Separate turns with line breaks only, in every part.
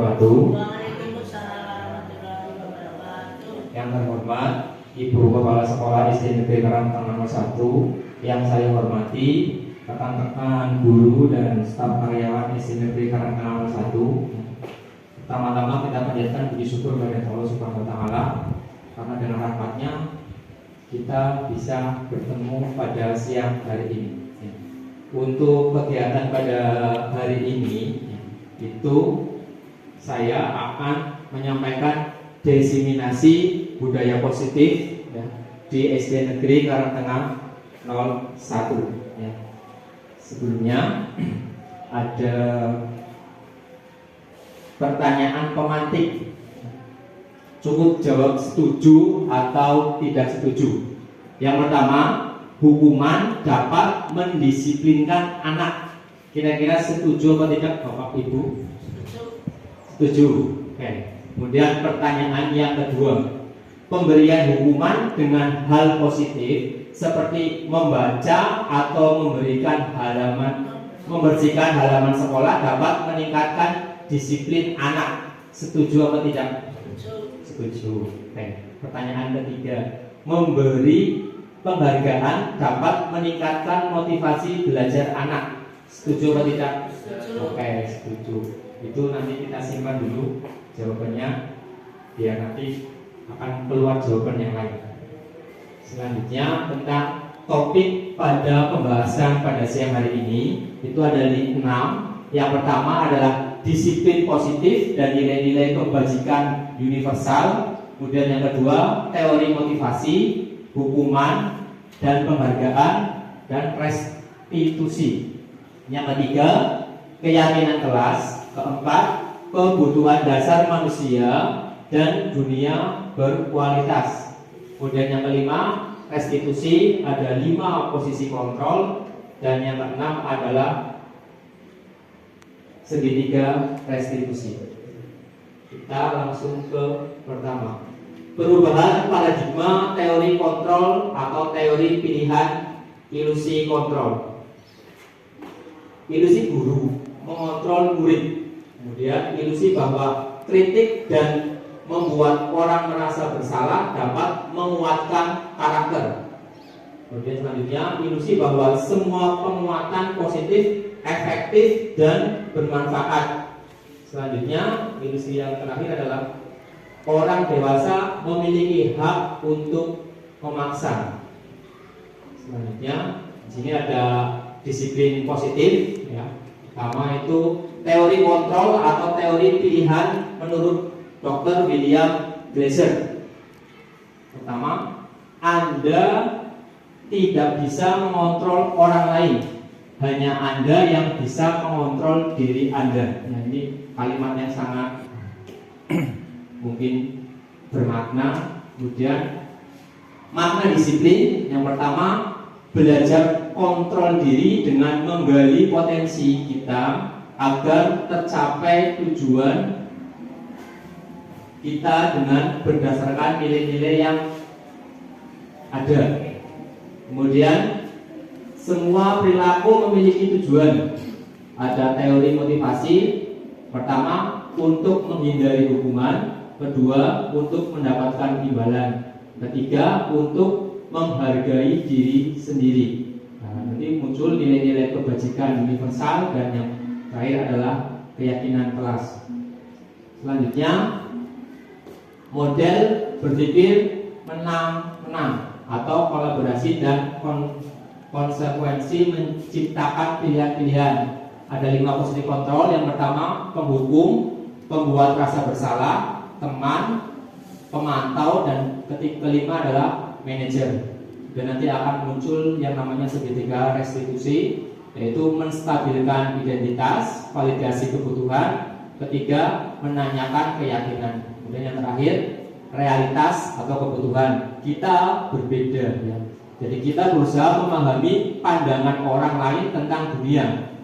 wabarakatuh.
Waalaikumsalam warahmatullahi wabarakatuh.
Yang terhormat Ibu Kepala Sekolah SD Negeri Karangtengah nomor 1, yang saya hormati rekan-rekan guru dan staf karyawan SD Negeri Karangtengah nomor 1. Pertama-tama kita panjatkan puji syukur kepada Allah Subhanahu wa taala karena dengan rahmatnya kita bisa bertemu pada siang hari ini. Untuk kegiatan pada hari ini itu saya akan menyampaikan diseminasi budaya positif ya, di SD Negeri Karangtengah 01 ya. Sebelumnya ada pertanyaan pemantik, cukup jawab setuju atau tidak setuju. Yang pertama, hukuman dapat mendisiplinkan anak. Kira-kira setuju atau tidak Bapak Ibu? Setuju. Oke. Kemudian pertanyaan yang kedua, pemberian hukuman dengan hal positif seperti membaca atau membersihkan halaman sekolah dapat meningkatkan disiplin anak. Setuju atau tidak? Setuju. Oke. Pertanyaan ketiga, memberi penghargaan dapat meningkatkan motivasi belajar anak. Setuju atau tidak?
Setuju.
Oke, setuju. Itu nanti kita simpan dulu jawabannya, biar nanti akan keluar jawaban yang lain. Selanjutnya tentang topik pada pembahasan pada siang hari ini itu ada 6. Yang pertama adalah disiplin positif dan nilai-nilai kebajikan universal. Kemudian yang kedua, teori motivasi, hukuman dan penghargaan dan restitusi. Yang ketiga, keyakinan kelas. Keempat, kebutuhan dasar manusia dan dunia berkualitas. Kemudian yang kelima, restitusi, ada 5 posisi kontrol. Dan yang keenam adalah segitiga restitusi. Kita langsung ke pertama, perubahan paradigma teori kontrol atau teori pilihan ilusi kontrol. Ilusi guru mengontrol murid. Kemudian ilusi bahwa kritik dan membuat orang merasa bersalah dapat menguatkan karakter. Kemudian selanjutnya ilusi bahwa semua penguatan positif efektif dan bermanfaat. Selanjutnya ilusi yang terakhir adalah orang dewasa memiliki hak untuk memaksa. Selanjutnya di sini ada disiplin positif ya. Pertama itu teori kontrol atau teori pilihan menurut Dr. William Glasser. Pertama, Anda tidak bisa mengontrol orang lain, hanya Anda yang bisa mengontrol diri Anda. Nah, ini kalimat yang sangat mungkin bermakna. Kemudian makna disiplin yang pertama, belajar kontrol diri dengan menggali potensi kita agar tercapai tujuan kita dengan berdasarkan nilai-nilai yang ada. Kemudian semua perilaku memiliki tujuan. Ada teori motivasi. Pertama, untuk menghindari hukuman. Kedua, untuk mendapatkan imbalan. Ketiga, untuk menghargai diri sendiri. Nah, nanti muncul nilai-nilai kebajikan universal. Dan yang terakhir adalah keyakinan kelas. Selanjutnya, model berpikir menang-menang atau kolaborasi dan konsekuensi menciptakan pilihan-pilihan. Ada 5 posisi kontrol. Yang pertama, penghukum, pembuat rasa bersalah, teman, pemantau, dan kelima adalah manajer. Dan nanti akan muncul yang namanya segitiga restitusi, yaitu menstabilkan identitas, validasi kebutuhan. Ketiga, menanyakan keyakinan. Kemudian yang terakhir, realitas atau kebutuhan. Kita berbeda ya. Jadi kita berusaha memahami pandangan orang lain tentang dunia.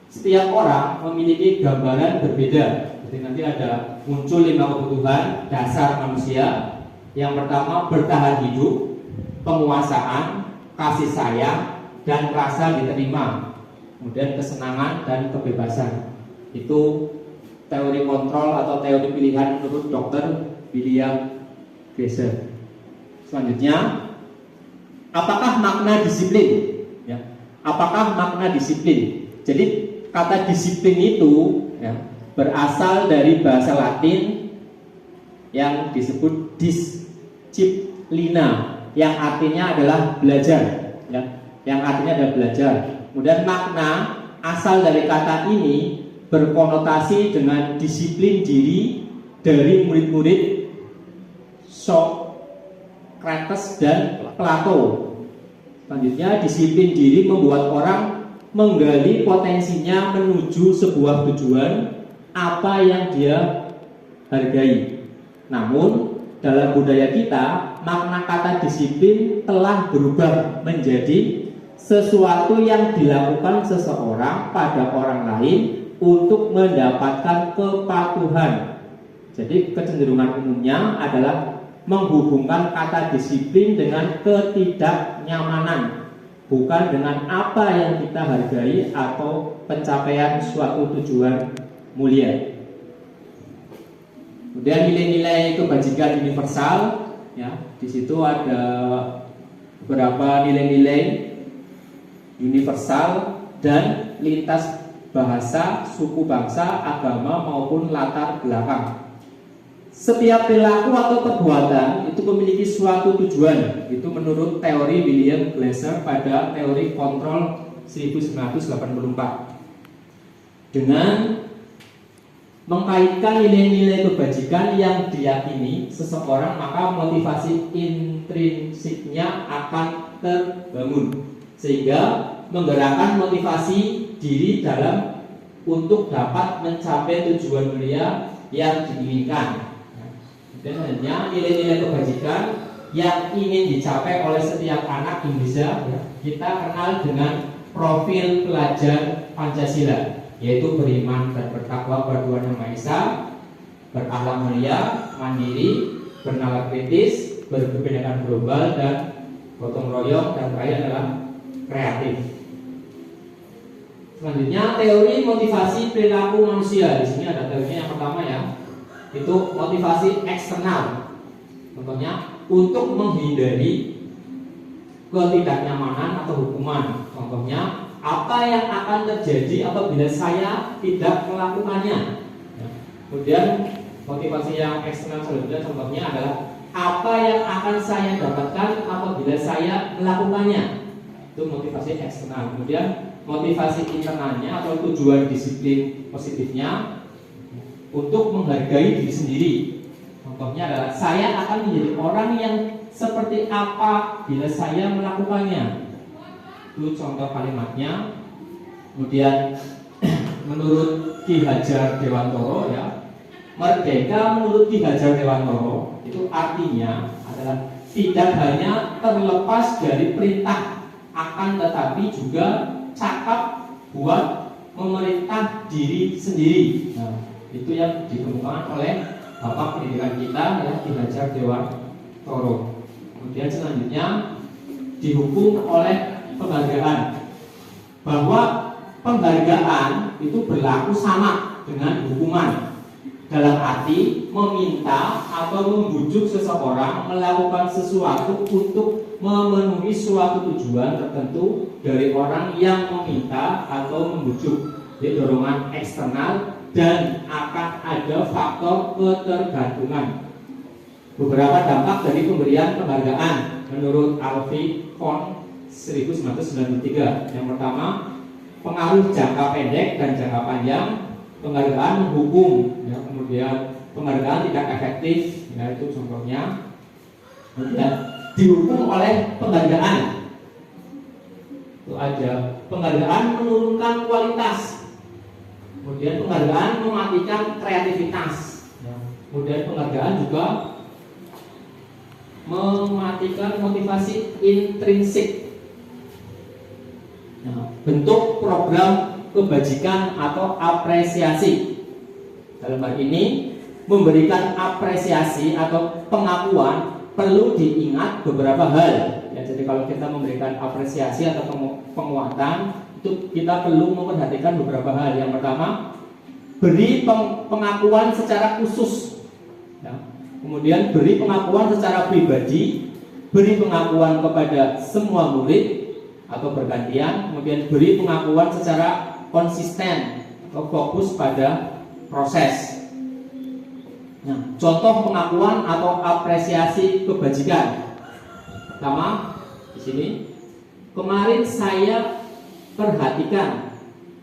Setiap orang memiliki gambaran berbeda. Jadi nanti ada muncul 5 kebutuhan dasar manusia. Yang pertama, bertahan hidup, penguasaan, kasih sayang, dan rasa diterima. Kemudian kesenangan dan kebebasan. Itu teori kontrol atau teori pilihan menurut Dr. William Glasser. Selanjutnya, apakah makna disiplin? Ya, apakah makna disiplin? Jadi kata disiplin itu ya, berasal dari bahasa Latin yang disebut disciplina, yang artinya adalah belajar, ya, yang artinya adalah belajar. Kemudian makna asal dari kata ini berkonotasi dengan disiplin diri dari murid-murid Socrates dan Plato. Selanjutnya, disiplin diri membuat orang menggali potensinya menuju sebuah tujuan apa yang dia hargai. Namun, dalam budaya kita, makna kata disiplin telah berubah menjadi sesuatu yang dilakukan seseorang pada orang lain untuk mendapatkan kepatuhan. Jadi, kecenderungan umumnya adalah menghubungkan kata disiplin dengan ketidaknyamanan, bukan dengan apa yang kita hargai atau pencapaian suatu tujuan mulia. Kemudian nilai-nilai kebajikan universal, ya, di situ ada beberapa nilai-nilai universal dan lintas bahasa, suku bangsa, agama maupun latar belakang. Setiap perilaku atau perbuatan itu memiliki suatu tujuan. Itu menurut teori William Glasser pada teori kontrol 1984. Dengan mengkaitkan nilai-nilai kebajikan yang diyakini seseorang, maka motivasi intrinsiknya akan terbangun, sehingga menggerakkan motivasi diri dalam untuk dapat mencapai tujuan mulia yang diinginkan. Dan selanjutnya, nilai-nilai kebajikan yang ingin dicapai oleh setiap anak Indonesia, ya, kita kenal dengan profil pelajar Pancasila, yaitu beriman dan bertakwa kepada Tuhan Yang Maha Esa, berakhlak mulia, mandiri, bernalar kritis, berkebinekaan global dan gotong royong, dan terakhir adalah kreatif. Selanjutnya, teori motivasi perilaku manusia. Di sini ada teorinya yang pertama, ya, itu motivasi eksternal. Contohnya, untuk menghindari ketidaknyamanan atau hukuman. Contohnya, apa yang akan terjadi apabila saya tidak melakukannya. Kemudian motivasi yang eksternal selanjutnya, contohnya adalah apa yang akan saya dapatkan apabila saya melakukannya. Itu motivasi eksternal. Kemudian motivasi internalnya atau tujuan disiplin positifnya untuk menghargai diri sendiri. Contohnya adalah saya akan menjadi orang yang seperti apa bila saya melakukannya. Itu contoh kalimatnya. Kemudian menurut Ki Hajar Dewantoro, ya, merdeka menurut Ki Hajar Dewantoro itu artinya adalah tidak hanya terlepas dari perintah, akan tetapi juga cakap buat memerintah diri sendiri. Nah, itu yang dikemukakan oleh Bapak pendidikan kita, ya, Ki Hajar Dewantoro. Kemudian selanjutnya dihukum oleh penghargaan, bahwa penghargaan itu berlaku sama dengan hukuman, dalam arti meminta atau membujuk seseorang melakukan sesuatu untuk memenuhi suatu tujuan tertentu dari orang yang meminta atau membujuk. Jadi dorongan eksternal dan akan ada faktor ketergantungan. Beberapa dampak dari pemberian penghargaan menurut Alfie von 1993. Yang pertama, pengaruh jangka pendek dan jangka panjang. Penghargaan menghukum, ya, kemudian penghargaan tidak efektif, ya, itu contohnya. Kemudian dihukum oleh penghargaan. Itu ada penghargaan menurunkan kualitas. Kemudian penghargaan mematikan kreativitas. Kemudian penghargaan juga mematikan motivasi intrinsik. Nah, bentuk program kebajikan atau apresiasi. Dalam hal ini, memberikan apresiasi atau pengakuan perlu diingat beberapa hal. Ya, jadi kalau kita memberikan apresiasi atau penguatan, itu kita perlu memperhatikan beberapa hal. Yang pertama, beri pengakuan secara khusus, ya. Kemudian beri pengakuan secara pribadi, beri pengakuan kepada semua murid atau bergantian, kemudian beri pengakuan secara konsisten atau fokus pada proses. Nah, contoh pengakuan atau apresiasi kebajikan. Pertama, di sini, kemarin saya perhatikan.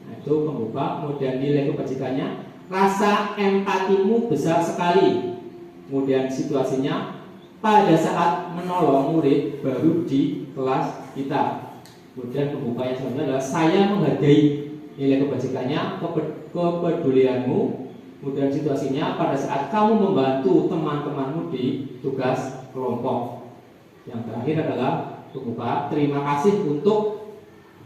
Nah, itu pembuka. Kemudian nilai kebajikannya, rasa empatimu besar sekali. Kemudian situasinya, pada saat menolong murid baru di kelas kita. Kemudian pembuka yang selanjutnya adalah saya menghargai. Nilai kebajikannya, kepedulianmu. Kemudian situasinya pada saat kamu membantu teman-temanmu di tugas kelompok. Yang terakhir adalah pembuka, terima kasih untuk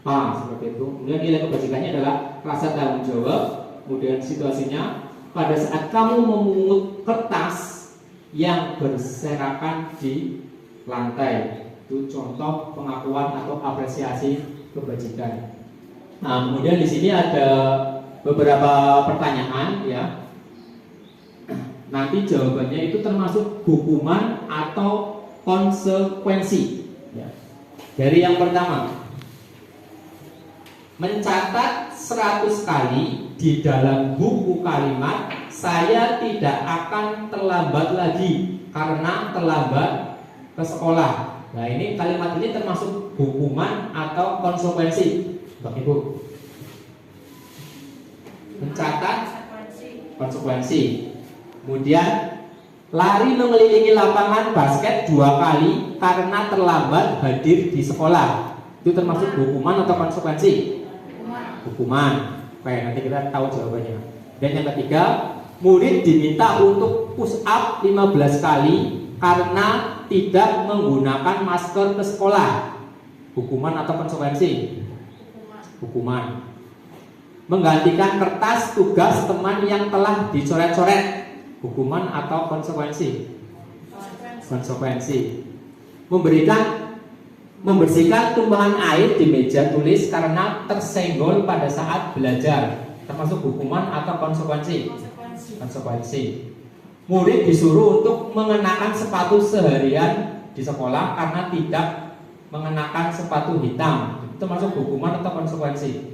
seperti itu. Kemudian nilai kebajikannya adalah rasa tanggung jawab. Kemudian situasinya pada saat kamu memungut kertas yang berserakan di lantai. Itu contoh pengakuan atau apresiasi kebajikan. Nah, kemudian di sini ada beberapa pertanyaan, ya. Nanti jawabannya itu termasuk hukuman atau konsekuensi, ya. Dari yang pertama, mencatat 100 kali di dalam buku kalimat saya tidak akan terlambat lagi karena terlambat ke sekolah. Nah, ini kalimat ini termasuk hukuman atau konsekuensi, Bapak Ibu? Mencatat konsekuensi. Kemudian lari mengelilingi lapangan basket 2 kali karena terlambat hadir di sekolah. Itu termasuk hukuman atau konsekuensi? Hukuman. Oke, nanti kita tahu jawabannya. Dan yang ketiga, murid diminta untuk push up 15 kali karena tidak menggunakan masker ke sekolah. Hukuman atau konsekuensi? Hukuman. Menggantikan kertas tugas teman yang telah dicoret-coret. Hukuman atau konsekuensi? Konsekuensi. Membersihkan tumpahan air di meja tulis karena tersenggol pada saat belajar. Termasuk hukuman atau konsekuensi? Konsekuensi. Murid disuruh untuk mengenakan sepatu seharian di sekolah karena tidak mengenakan sepatu hitam. Itu termasuk hukuman atau konsekuensi?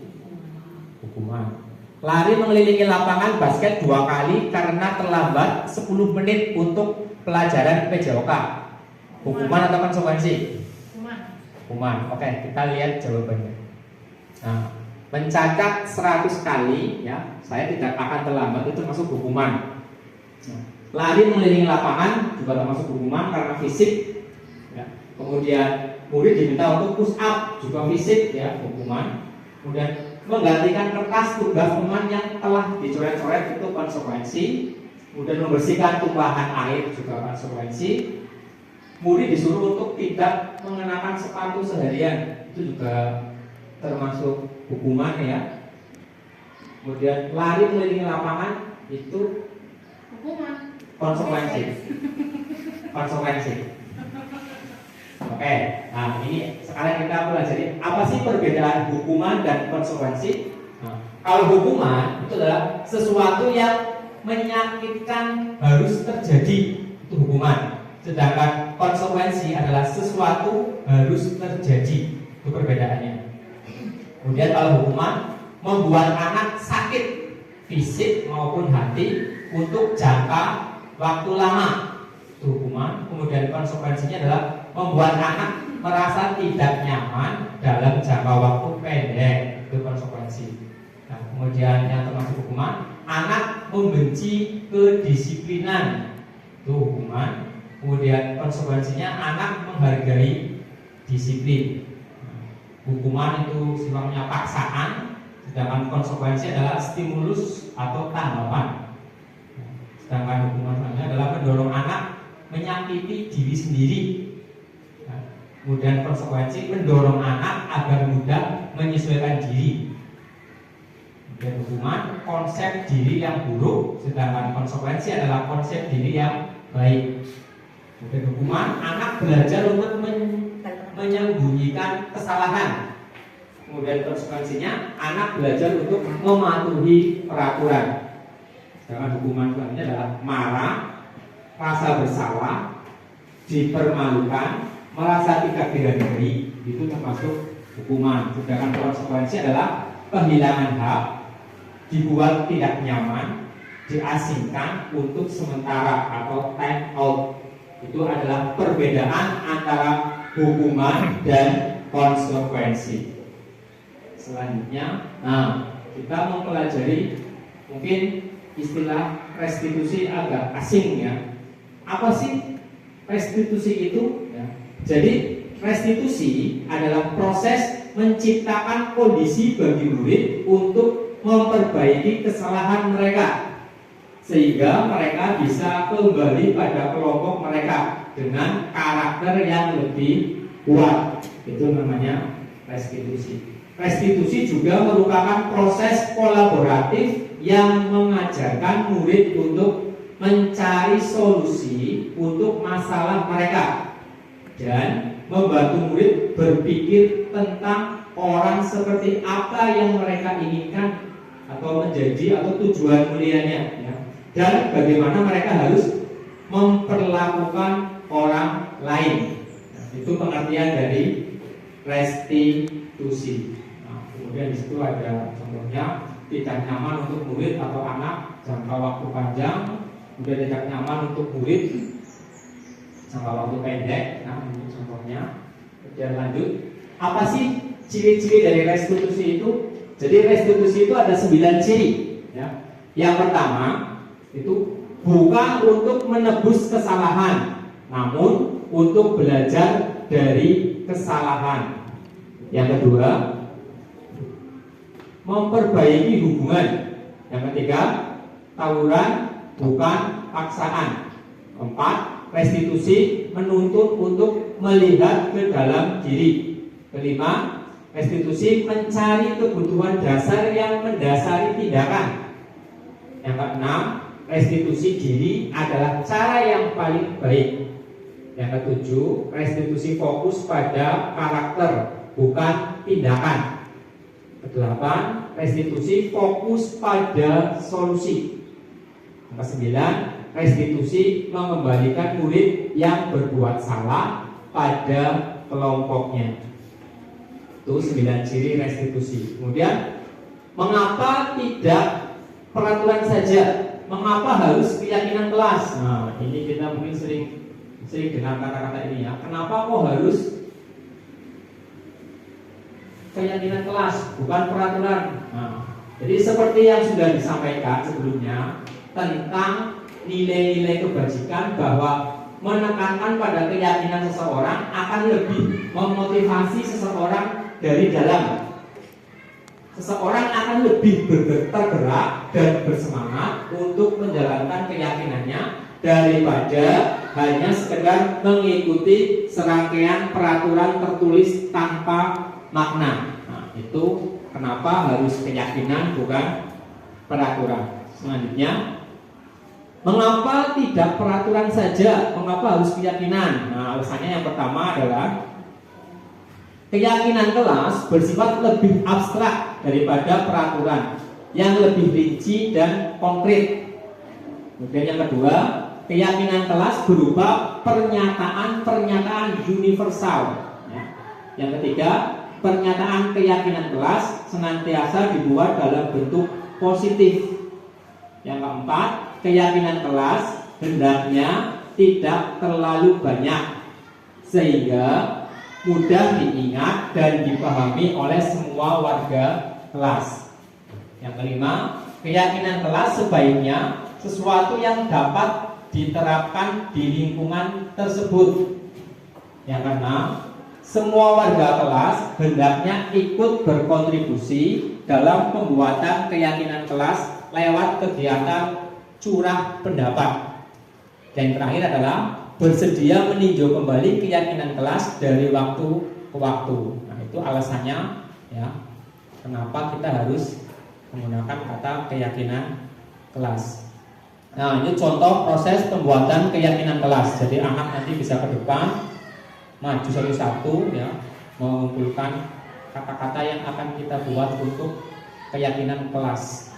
Hukuman. Lari mengelilingi lapangan basket 2 kali karena terlambat 10 menit untuk pelajaran PJOK. Hukuman atau konsekuensi? Hukuman. Oke, kita lihat jawabannya. Nah, mencatat 100 kali, ya, saya tidak akan terlambat, itu termasuk hukuman. Nah, lari mengelilingi lapangan juga termasuk hukuman karena fisik, ya. Kemudian murid diminta untuk push up juga fisik, ya, hukuman. Kemudian menggantikan kertas tugas teman yang telah dicoret-coret itu konsekuensi. Kemudian membersihkan tumpahan air juga konsekuensi. Murid disuruh untuk tidak mengenakan sepatu seharian, itu juga termasuk hukuman, ya. Kemudian lari mengelilingi lapangan itu
hukuman.
Konsekuensi. Konsekuensi. Oke, nah ini sekarang kita pelajari apa sih perbedaan hukuman dan konsekuensi. Nah, kalau hukuman itu adalah sesuatu yang menyakitkan harus terjadi, itu hukuman. Sedangkan konsekuensi adalah sesuatu harus terjadi, itu perbedaannya. Kemudian kalau hukuman membuat anak sakit fisik maupun hati untuk jangka waktu lama, itu hukuman. Kemudian konsekuensinya adalah membuat anak merasa tidak nyaman dalam jangka waktu pendek, itu konsekuensi. Nah, kemudian yang termasuk hukuman, anak membenci kedisiplinan, itu hukuman. Kemudian konsekuensinya anak menghargai disiplin. Hukuman itu sifatnya paksaan, sedangkan konsekuensi adalah stimulus atau tanggapan. Sedangkan hukuman selanjutnya adalah mendorong anak menyakiti diri sendiri. Kemudian konsekuensi mendorong anak agar mudah menyesuaikan diri. Dan hukuman konsep diri yang buruk, sedangkan konsekuensi adalah konsep diri yang baik. Kemudian hukuman anak belajar untuk menyembunyikan kesalahan. Kemudian konsekuensinya anak belajar untuk mematuhi peraturan. Sedangkan hukuman selanjutnya adalah marah, rasa bersalah, dipermalukan, merasa tidak dihargai, itu termasuk hukuman. Sedangkan konsekuensi adalah kehilangan hak, dibuat tidak nyaman, diasingkan untuk sementara atau time out. Itu adalah perbedaan antara hukuman dan konsekuensi. Selanjutnya, kita mempelajari mungkin istilah restitusi agak asing ya. Apa sih restitusi itu? Ya. Jadi restitusi adalah proses menciptakan kondisi bagi murid untuk memperbaiki kesalahan mereka sehingga mereka bisa kembali pada kelompok mereka dengan karakter yang lebih kuat. Itu namanya restitusi. Restitusi juga merupakan proses kolaboratif yang mengajarkan murid untuk mencari solusi untuk masalah mereka dan membantu murid berpikir tentang orang seperti apa yang mereka inginkan atau menjadi atau tujuan mulianya ya. Dan bagaimana mereka harus memperlakukan orang lain. Nah, itu pengertian dari restitusi. Nah, kemudian di situ ada contohnya tidak nyaman untuk murid atau anak jangka waktu panjang, kemudian tidak nyaman untuk murid jangka waktu pendek. Nah, ini contohnya. Kemudian lanjut, apa sih ciri-ciri dari restitusi itu? Jadi restitusi itu ada 9 ciri ya. Yang pertama itu bukan untuk menebus kesalahan, namun untuk belajar dari kesalahan. Yang kedua, memperbaiki hubungan. Yang ketiga, tawuran bukan paksaan. Keempat, restitusi menuntut untuk melihat ke dalam diri. Kelima, restitusi mencari kebutuhan dasar yang mendasari tindakan. Yang keenam, restitusi diri adalah cara yang paling baik. Yang ketujuh, restitusi fokus pada karakter bukan tindakan. Kedelapan, restitusi fokus pada solusi. Yang kesembilan, restitusi mengembalikan murid yang berbuat salah pada kelompoknya. Itu 9 ciri restitusi. Kemudian, mengapa tidak peraturan saja? Mengapa harus keyakinan kelas? Nah, ini kita mungkin sering dengar kata-kata ini ya. Kenapa kok harus keyakinan kelas, bukan peraturan? Nah, jadi seperti yang sudah disampaikan sebelumnya tentang nilai-nilai kebajikan bahwa menekankan pada keyakinan seseorang akan lebih memotivasi seseorang dari dalam. Seseorang akan lebih tergerak dan bersemangat untuk menjalankan keyakinannya daripada hanya sekedar mengikuti serangkaian peraturan tertulis tanpa makna. Nah, itu kenapa harus keyakinan bukan peraturan. Selanjutnya, mengapa tidak peraturan saja? Mengapa harus keyakinan? Nah, alasannya yang pertama adalah keyakinan kelas bersifat lebih abstrak daripada peraturan yang lebih rinci dan konkret. Kemudian yang kedua, keyakinan kelas berupa pernyataan-pernyataan universal. Yang ketiga, pernyataan keyakinan kelas senantiasa dibuat dalam bentuk positif. Yang keempat, keyakinan kelas hendaknya tidak terlalu banyak sehingga mudah diingat dan dipahami oleh semua warga kelas. Yang kelima, keyakinan kelas sebaiknya sesuatu yang dapat diterapkan di lingkungan tersebut. Yang keenam, semua warga kelas hendaknya ikut berkontribusi dalam pembuatan keyakinan kelas lewat kegiatan curah pendapat. Dan yang terakhir adalah bersedia meninjau kembali keyakinan kelas dari waktu ke waktu. Nah, itu alasannya ya, kenapa kita harus menggunakan kata keyakinan kelas. Nah, ini contoh proses pembuatan keyakinan kelas. Jadi anak nanti bisa ke depan maju satu-satu ya, mengumpulkan kata-kata yang akan kita buat untuk keyakinan kelas.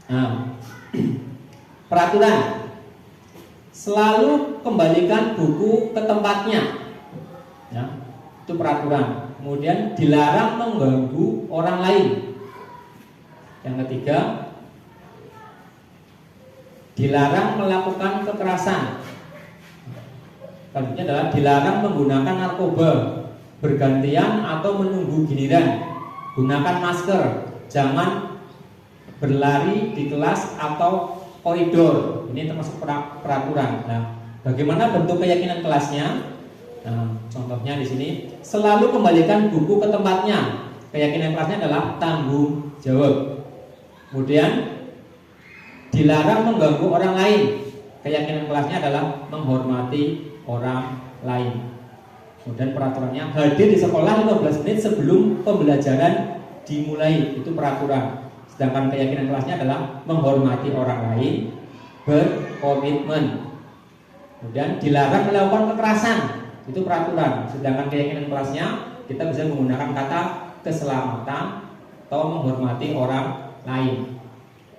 Nah, peraturan. Selalu kembalikan buku ke tempatnya. Ya, itu peraturan. Kemudian dilarang mengganggu orang lain. Yang ketiga, dilarang melakukan kekerasan. Selanjutnya adalah dilarang menggunakan narkoba bergantian atau menunggu giliran. Gunakan masker. Jangan berlari di kelas atau koridor. Ini termasuk peraturan. Nah, bagaimana bentuk keyakinan kelasnya? Nah, contohnya di sini, selalu kembalikan buku ke tempatnya. Keyakinan kelasnya adalah tanggung jawab. Kemudian dilarang mengganggu orang lain. Keyakinan kelasnya adalah menghormati orang lain. Kemudian peraturannya, hadir di sekolah 15 menit sebelum pembelajaran dimulai. Itu peraturan. Sedangkan keyakinan kelasnya adalah menghormati orang lain, berkomitmen. Kemudian dilarang melakukan kekerasan. Itu peraturan. Sedangkan keyakinan kelasnya kita bisa menggunakan kata keselamatan atau menghormati orang lain.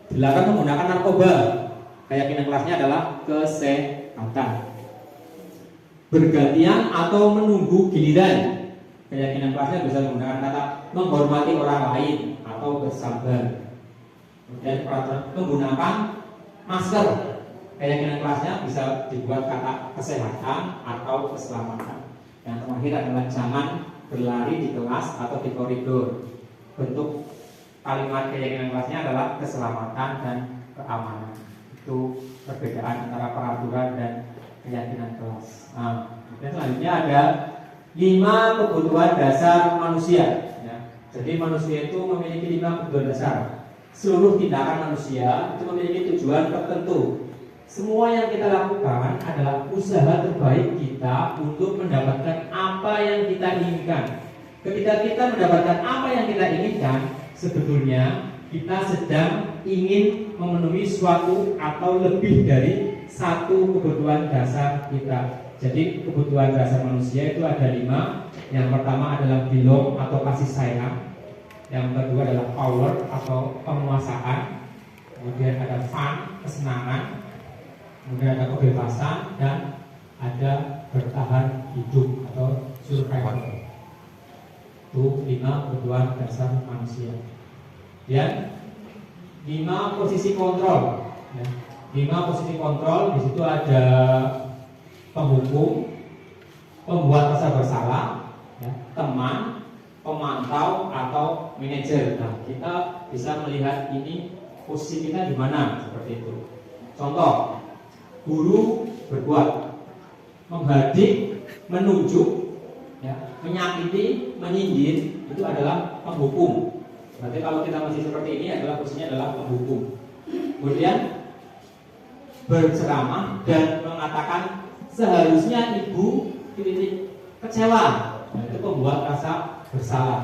Dilarang menggunakan narkoba. Keyakinan kelasnya adalah kesehatan. Bergantian atau menunggu giliran. Keyakinan kelasnya bisa menggunakan kata menghormati orang lain atau bersabar. Kemudian peraturan menggunakan masker. Keyakinan kelasnya bisa dibuat kata kesehatan atau keselamatan. Yang terakhir adalah jangan berlari di kelas atau di koridor. Bentuk kalimat keyakinan kelasnya adalah keselamatan dan keamanan. Itu perbedaan antara peraturan dan keyakinan kelas. Nah, dan selanjutnya ada 5 kebutuhan dasar manusia. Ya. Jadi manusia itu memiliki 5 kebutuhan dasar. Seluruh tindakan manusia itu memiliki tujuan tertentu. Semua yang kita lakukan adalah usaha terbaik kita untuk mendapatkan apa yang kita inginkan. Ketika kita mendapatkan apa yang kita inginkan, sebetulnya kita sedang ingin memenuhi suatu atau lebih dari satu kebutuhan dasar kita. Jadi kebutuhan dasar manusia itu ada 5. Yang pertama adalah belong atau kasih sayang. Yang kedua adalah power atau penguasaan. Kemudian ada fun, kesenangan. Kemudian ada kebebasan dan ada bertahan hidup atau survival. Itu 5 kebutuhan dasar manusia. Dan 5 posisi kontrol. 5 posisi kontrol, di situ ada penghukum, pembuat rasa bersalah, teman, pemantau atau manajer. Nah, kita bisa melihat ini posisi kita di mana seperti itu. Contoh, guru berbuat, menghadik, menunjuk, menyakiti, menyindir, itu adalah penghukum. Berarti kalau kita masih seperti ini adalah posisinya adalah penghukum. Kemudian berceramah dan mengatakan seharusnya ibu titik kecewa, itu pembuat rasa bersalah.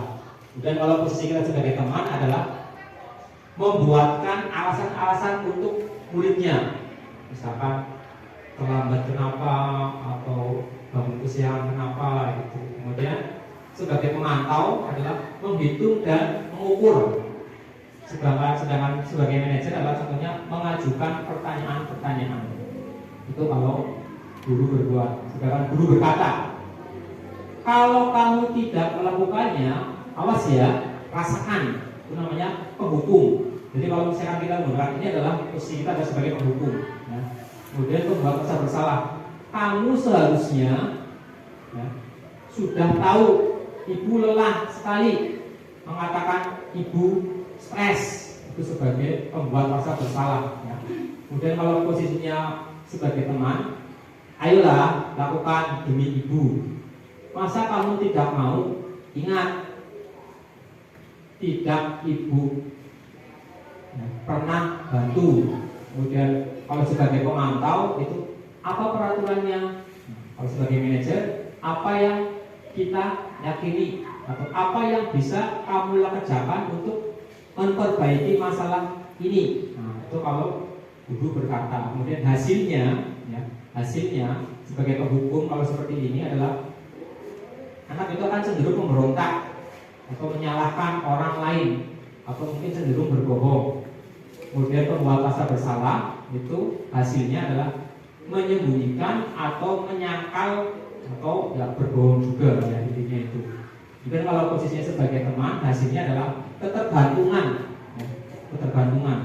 Kemudian kalau posisi kita sebagai teman adalah membuatkan alasan-alasan untuk muridnya, misalkan terlambat kenapa atau bangun kesiangan kenapa gitu. Kemudian sebagai pemantau adalah menghitung dan mengukur. Sedangkan sebagai manajer adalah contohnya mengajukan pertanyaan-pertanyaan. Itu kalau guru berbuat. Sedangkan guru berkata, kalau kamu tidak melakukannya, awas ya, rasakan. Itu namanya penghukum. Jadi kalau misalkan kita menggunakan ini adalah posisi kita adalah sebagai penghukum. Kemudian pembuat rasa bersalah. Kamu seharusnya sudah tahu ibu lelah sekali, mengatakan ibu stres, itu sebagai pembuat rasa bersalah. Kemudian kalau posisinya sebagai teman, ayolah lakukan demi ibu. Masa kamu tidak mau? Ingat, tidak ibu pernah bantu. Kemudian kalau sebagai pemantau itu apa peraturannya? Kalau sebagai manajer, apa yang kita yakini atau apa yang bisa kamu kerjakan untuk memperbaiki masalah ini? Nah, itu kalau guru berkata. Kemudian hasilnya sebagai penghukum kalau seperti ini adalah anak itu akan cenderung memberontak atau menyalahkan orang lain atau mungkin cenderung berbohong. Kemudian pembuat rasa bersalah itu hasilnya adalah menyembunyikan atau menyangkal atau ya berbohong juga ya intinya itu. Kemudian kalau posisinya sebagai teman hasilnya adalah ketergantungan, ya, ketergantungan.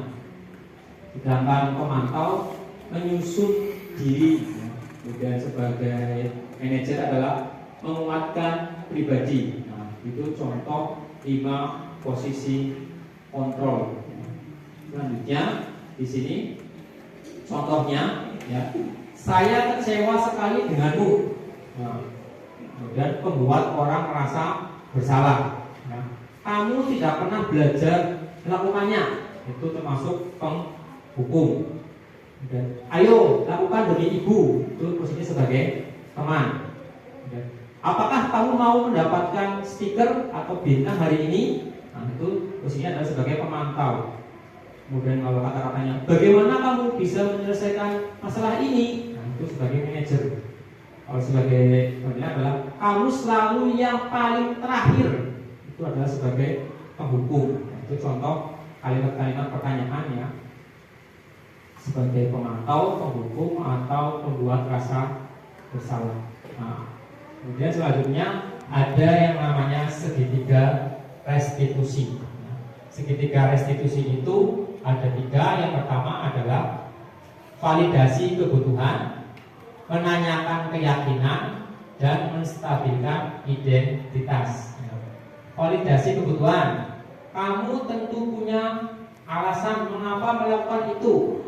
Sedangkan pemantau menyusun diri, ya. Kemudian sebagai manajer adalah menguatkan pribadi. Nah, itu contoh 5 posisi kontrol. Selanjutnya di sini contohnya ya, saya kecewa sekali denganmu. Nah, kemudian pembuat orang merasa bersalah. Ya. Kamu tidak pernah belajar melakukannya. Itu termasuk penghukum. Dan ayo lakukan demi ibu. Itu posisinya sebagai teman. Dan, apakah kamu mau mendapatkan stiker atau bintang hari ini? Nah, itu posisinya adalah sebagai pemantau. Kemudian kalau kata-katanya, bagaimana kamu bisa menyelesaikan masalah ini? Nah, itu sebagai manajer. Kalau sebagai ini adalah kamu selalu yang paling terakhir. Itu adalah sebagai penghukum. Nah, itu contoh kalimat-kalimat pertanyaan ya. Sebagai pemantau, penghukum atau pembuat rasa bersalah. Nah, kemudian selanjutnya ada yang namanya segitiga restitusi. Nah, segitiga restitusi itu ada 3. Yang pertama adalah validasi kebutuhan, menanyakan keyakinan, dan menstabilkan identitas. Validasi kebutuhan, kamu tentu punya alasan mengapa melakukan itu.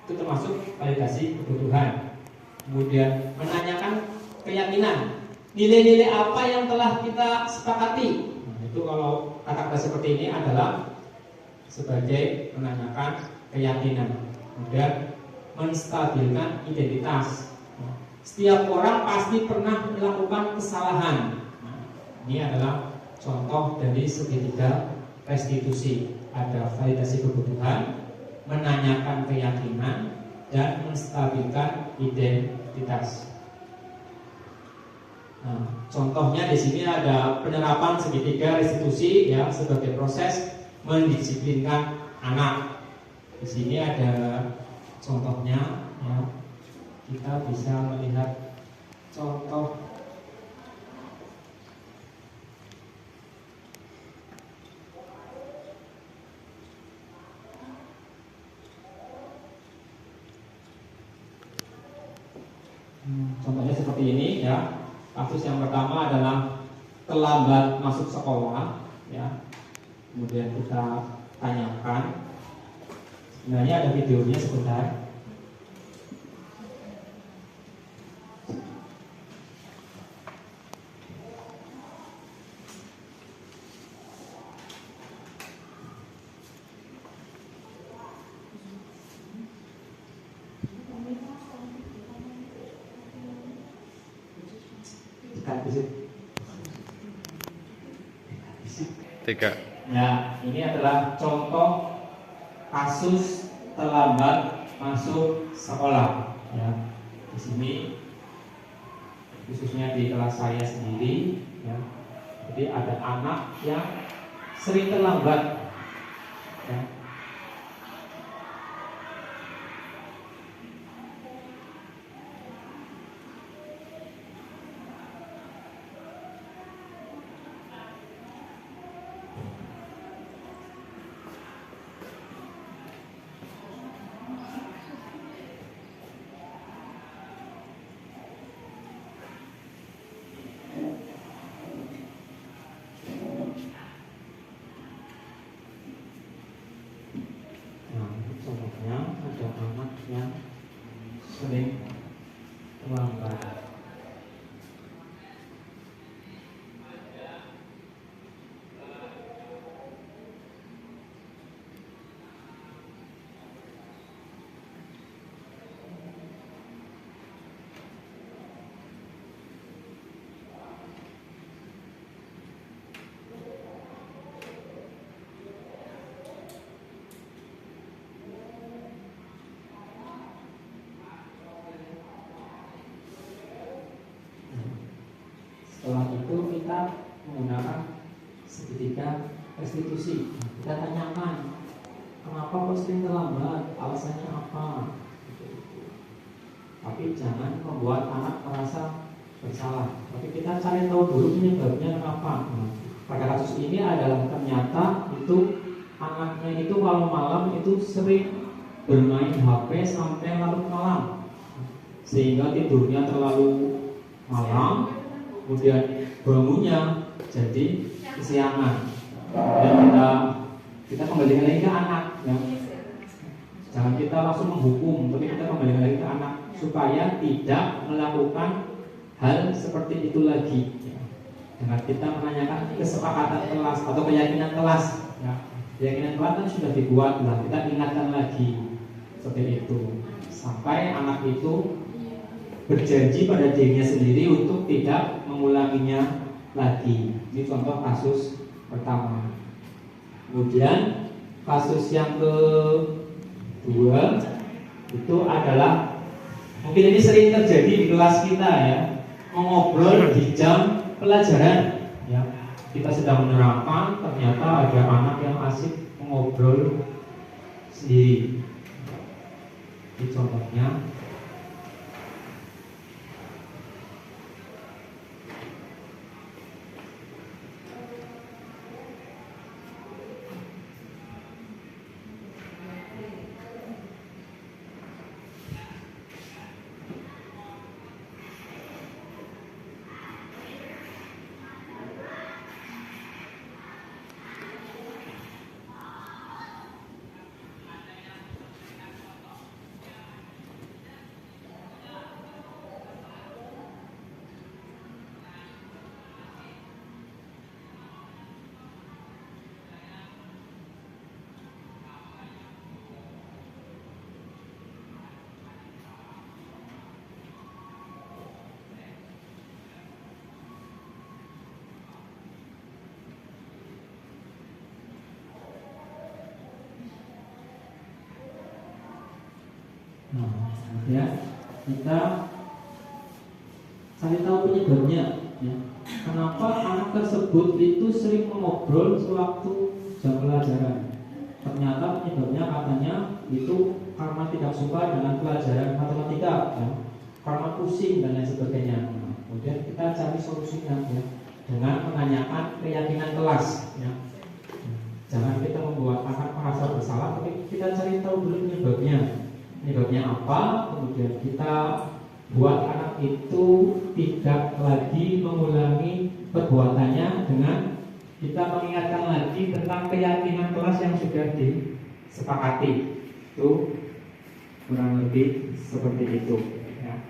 Itu termasuk validasi kebutuhan. Kemudian menanyakan keyakinan, nilai-nilai apa yang telah kita sepakati. Nah, itu kalau kata-kata seperti ini adalah sebagai menanyakan keyakinan. Kemudian menstabilkan identitas. Setiap orang pasti pernah melakukan kesalahan. Nah, ini adalah contoh dari segitiga restitusi. Ada validasi kebutuhan, menanyakan keyakinan, dan menstabilkan identitas. Nah, contohnya di sini ada penerapan segitiga restitusi ya sebagai proses mendisiplinkan anak. Di sini ada contohnya ya. Kita bisa melihat contoh contohnya seperti ini ya. Kasus yang pertama adalah terlambat masuk sekolah ya. Kemudian kita tanyakan, sebenarnya ada videonya sebentar.
Tiga.
Ya, ini adalah contoh kasus terlambat masuk sekolah. Ya, di sini khususnya di kelas saya sendiri. Ya, jadi ada anak yang sering terlambat. Ya. Sering terlambat. Setelah itu kita menggunakan segitiga restitusi. Kita tanyakan, kenapa kamu sering terlambat, alasannya apa? Tapi jangan membuat anak merasa bersalah. Tapi kita cari tahu dulu penyebabnya kenapa. Nah, pada kasus ini adalah ternyata itu anaknya itu kalau malam itu sering bermain HP sampai larut malam, sehingga tidurnya terlalu malam, kemudian bangunnya jadi kesiangan. Dan kita kembalikan lagi ke anak, ya. Jangan kita langsung menghukum, tapi kita kembalikan lagi ke anak supaya tidak melakukan hal seperti itu lagi, ya. Dengan kita menanyakan kesepakatan kelas atau keyakinan kelas, ya. Keyakinan kelas kan sudah dibuat lah, kita ingatkan lagi seperti itu sampai anak itu berjanji pada dirinya sendiri untuk tidak mengulanginya lagi. Ini contoh kasus pertama. Kemudian kasus yang kedua itu adalah, mungkin ini sering terjadi di kelas kita, ya, mengobrol di jam pelajaran, ya. Kita sedang menerangkan, ternyata ada anak yang asik mengobrol sendiri. Ini contohnya. Nah, ya, kita cari tahu penyebabnya, ya. Kenapa anak tersebut itu sering mengobrol sewaktu jam pelajaran? Ternyata penyebabnya katanya itu karena tidak suka dengan pelajaran matematika, ya. Karena pusing dan lain sebagainya. Nah, kemudian kita cari solusinya, ya, dengan menanyakan keyakinan kelas, ya. Jangan kita membuat anak merasa bersalah, tapi kita cari tahu dulu penyebabnya. Penyebabnya apa, kemudian kita buat anak itu tidak lagi mengulangi perbuatannya dengan kita mengingatkan lagi tentang keyakinan kelas yang sudah disepakati. Itu kurang lebih seperti itu, ya.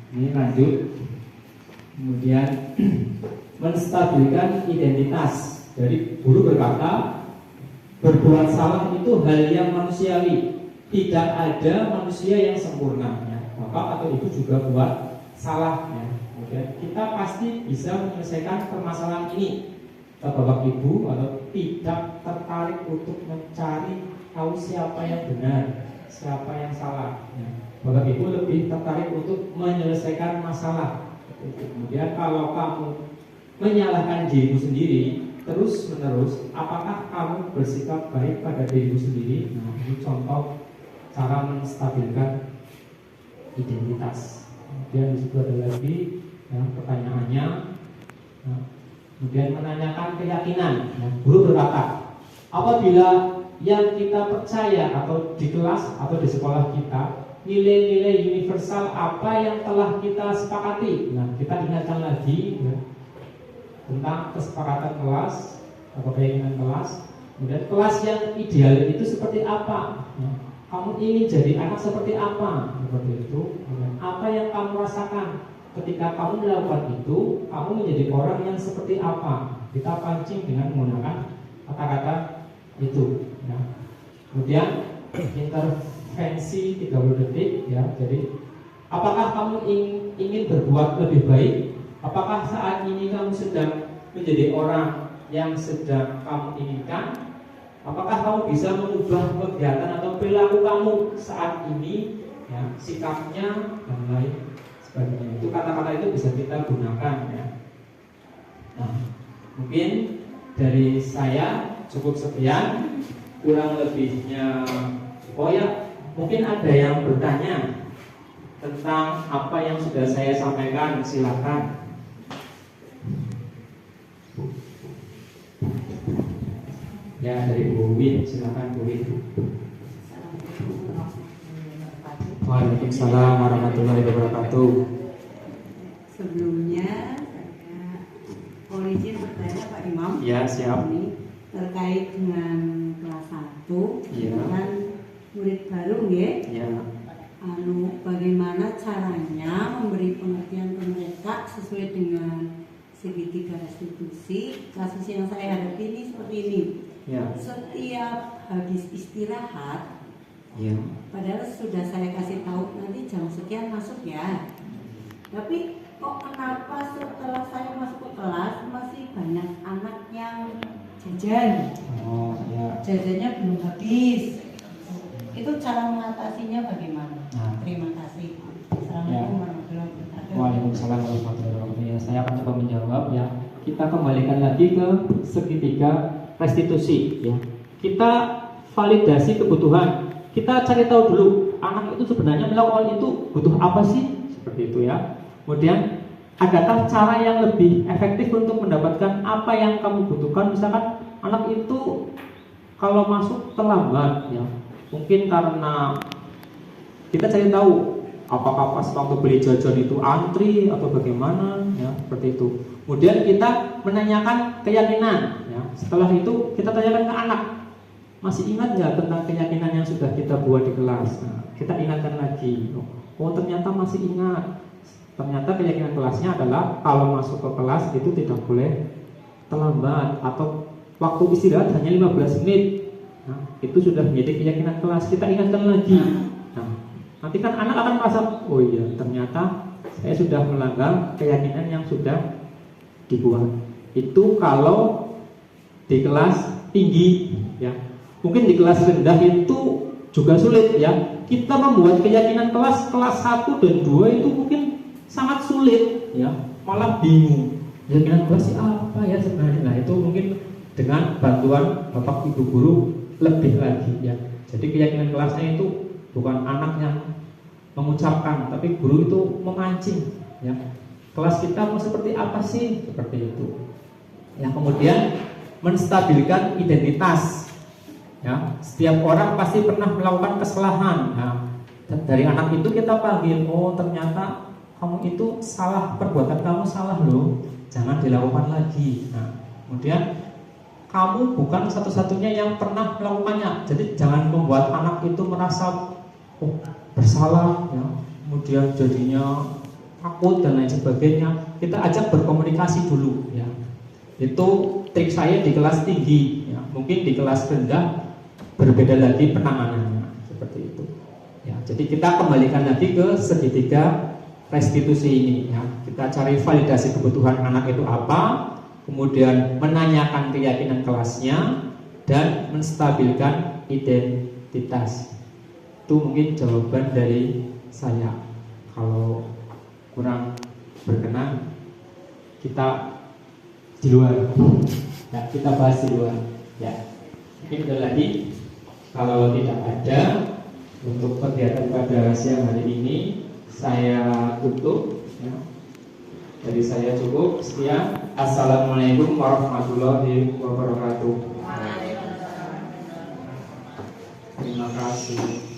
Ini lanjut. Kemudian menstabilkan identitas. Jadi guru berkata, berbuat salah itu hal yang manusiawi. Tidak ada manusia yang sempurna, ya. Bapak atau ibu juga buat salah, ya. Kemudian kita pasti bisa menyelesaikan permasalahan ini. Bapak ibu atau tidak tertarik untuk mencari tahu siapa yang benar, siapa yang salah, ya. Bapak ibu lebih tertarik untuk menyelesaikan masalah. Kemudian kalau kamu menyalahkan dirimu sendiri terus menerus, apakah kamu bersikap baik pada dirimu sendiri? Nah, ini contoh cara menstabilkan identitas. Kemudian disitu ada lagi, ya, pertanyaannya. Nah, kemudian menanyakan keyakinan. Nah, guru berkata, apabila yang kita percaya atau di kelas atau di sekolah kita nilai-nilai universal apa yang telah kita sepakati. Nah, kita ingatkan lagi, ya, tentang kesepakatan kelas atau keyakinan kelas. Kemudian kelas yang ideal itu seperti apa? Nah, kamu ingin jadi anak seperti apa? Seperti itu. Kemudian, apa yang kamu rasakan ketika kamu melakukan itu? Kamu menjadi orang yang seperti apa? Kita pancing dengan menggunakan kata-kata itu, ya. Kemudian intervensi 30 detik, ya. Jadi apakah kamu ingin berbuat lebih baik? Apakah saat ini kamu sedang menjadi orang yang sedang kamu inginkan? Apakah kamu bisa mengubah kegiatan atau perilaku kamu saat ini, ya, sikapnya dan lain sebagainya. Itu kata-kata itu bisa kita gunakan, ya. Nah, mungkin dari saya cukup sekian, kurang lebihnya. Oh ya, mungkin ada yang bertanya tentang apa yang sudah saya sampaikan, silakan. Ya, dari Bu Win, silakan Bu Win. Waalaikumsalam warahmatullahi wabarakatuh.
Sebelumnya saya mohon izin bertanya Pak Imam.
Ya, siap.
Ini terkait dengan kelas 1
Ya.
dan murid baru ya.
Ya.
Bagaimana caranya memberi pengertian ke mereka sesuai dengan segitiga restitusi. Kasus yang saya hadapi ini seperti ini.
Ya.
Setiap habis istirahat,
Ya.
padahal sudah saya kasih tahu nanti jam sekian masuk ya. Tapi kok kenapa setelah saya masuk ke kelas masih banyak anak yang jajan?
Oh, ya.
Jajannya belum habis. Itu cara mengatasinya bagaimana?
Nah.
Terima kasih.
Ya.
Assalamualaikum warahmatullahi wabarakatuh.
Waalaikumsalam warahmatullahi wabarakatuh. Ya, saya akan coba menjawab, ya. Kita kembalikan lagi ke segitiga restitusi, ya. Kita validasi kebutuhan. Kita cari tahu dulu anak itu sebenarnya melakukan itu butuh apa sih, seperti itu, ya. Kemudian adakah cara yang lebih efektif untuk mendapatkan apa yang kamu butuhkan? Misalkan anak itu kalau masuk terlambat, ya, mungkin karena kita cari tahu apakah pas waktu beli jajan itu antri atau bagaimana, ya, seperti itu. Kemudian kita menanyakan keyakinan, ya. Setelah itu kita tanyakan ke anak, masih ingat nggak tentang keyakinan yang sudah kita buat di kelas? Nah, kita ingatkan lagi. Oh, ternyata masih ingat. Ternyata keyakinan kelasnya adalah kalau masuk ke kelas itu tidak boleh terlambat atau waktu istirahat hanya 15 menit. Nah, itu sudah menjadi keyakinan kelas. Kita ingatkan lagi. Nah, nanti kan anak akan merasa, oh iya, ternyata saya sudah melanggar keyakinan yang sudah dibuat. Itu kalau di kelas tinggi, ya. Mungkin di kelas rendah itu juga sulit, ya. Kita membuat keyakinan kelas 1 dan 2 itu mungkin sangat sulit, ya. Malah bingung. Keyakinan kelas apa ya sebenarnya? Nah, itu mungkin dengan bantuan Bapak Ibu guru lebih lagi, ya. Jadi keyakinan kelasnya itu bukan anak yang mengucapkan, tapi guru itu memancing, ya. Kelas kita mau seperti apa sih? Seperti itu. Ya, kemudian menstabilkan identitas. Ya, setiap orang pasti pernah melakukan kesalahan. Ya. Dan dari anak itu kita panggil, oh ternyata kamu itu salah, perbuatan kamu salah loh, jangan dilakukan lagi. Nah, kemudian kamu bukan satu-satunya yang pernah melakukannya. Jadi jangan membuat anak itu merasa oh bersalah, ya. Kemudian jadinya takut dan lain sebagainya. Kita ajak berkomunikasi dulu, ya. Itu trik saya di kelas tinggi, ya. Mungkin di kelas rendah berbeda lagi penanganannya, seperti itu. Ya, jadi kita kembalikan lagi ke segitiga restitusi ini, ya. Kita cari validasi kebutuhan anak itu apa, kemudian menanyakan keyakinan kelasnya dan menstabilkan identitas. Itu mungkin jawaban dari saya. Kalau kurang berkenan, kita di luar. Ya, kita bahas di luar. Ya, mungkin ada lagi. Kalau tidak ada, untuk kegiatan pada siang hari ini saya tutup, ya. Jadi saya cukup. Sekian. Assalamualaikum warahmatullahi wabarakatuh. Terima kasih.